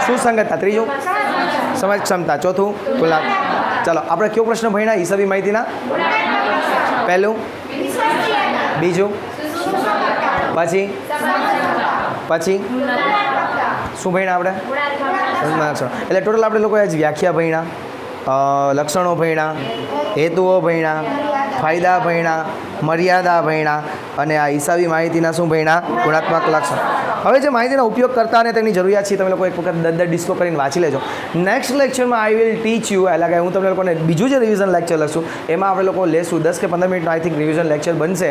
A: સુસંગતતા, ત્રીજું સમજક્ષમતા, ચોથું તુલના. ચાલો, આપણે કયો પ્રશ્ન ભણ્યા હિસાબી માહિતીના? પહેલું, બીજું, પછી શું ભણ્યા આપણે? લક્ષણો. એટલે ટોટલ આપણે લોકોએ આજ વ્યાખ્યા ભણ્યા, લક્ષણો ભણ્યા, હેતુઓ ભણ્યા, ફાયદા ભણ્યા, મર્યાદા ભણ્યા, અને આ હિસાબી માહિતીના શું ભણ્યા ગુણાત્મક લક્ષણ. હવે જે માહિતીનો ઉપયોગ કરતા અને તેની જરૂરિયાત છે તમે લોકો એક વખત 10 ડિસ્કો કરીને વાંચી લેજો. નેક્સ્ટ લેક્ચરમાં આઈ વિલ ટીચ યુ, એટલે કે હું તમને લોકોને બીજું જે રિવિઝન લેક્ચર લખશું એમાં આપણે લોકો લેશું 10 કે 15 મિનિટનો આઈ થિંક રિવિઝન લેક્ચર બનશે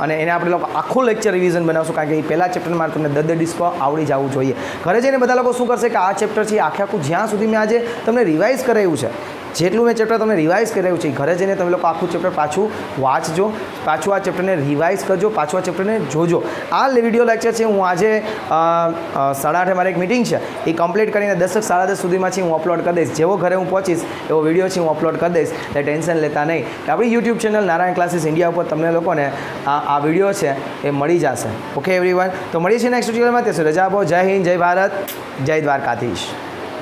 A: અને એને આપણે લોકો આખું લેક્ચર રિવિઝન બનાવશું, કારણ કે એ પહેલા ચેપ્ટરમાં તમને 10 ડિસ્કો આવડી જવું જોઈએ. ઘરે જઈને બધા લોકો શું કરશે કે આ ચેપ્ટર છે આખું જ્યાં સુધી મેં આજે તમને રિવાઇઝ કરાવ્યું છે, જેટલું મેં ચેપ્ટર તમને રિવાઇઝ કરાવ્યું છે ઘરે જઈને તમે લોકો આખું ચેપ્ટર પાછું વાંચજો, પાછું આ ચેપ્ટરને રિવાઇઝ કરજો, પાછું આ ચેપ્ટરને જોજો. આ વિડીયો લેક્ચર છે હું આજે 8:30 મારે એક મિટિંગ છે એ કમ્પ્લીટ કરીને 10 10:30 સુધીમાં છે હું અપલોડ કરી દઈશ. જેવો ઘરે હું પહોંચીશ એવો વિડીયો છે હું અપલોડ કરી દઈશ, એટલે ટેન્શન લેતા નહીં. આપણી YouTube channel Narayan classes India ઉપર તમને લોકોને આ વિડીયો છે એ મળી જશે. ઓકે એવરીવન, તો મળીએ છીએ નેક્સ્ટ વિડીયોમાં. ત્યાં સુધી રજા આપો. જય હિન્દ, જય ભારત, જય દ્વારકાધીશ.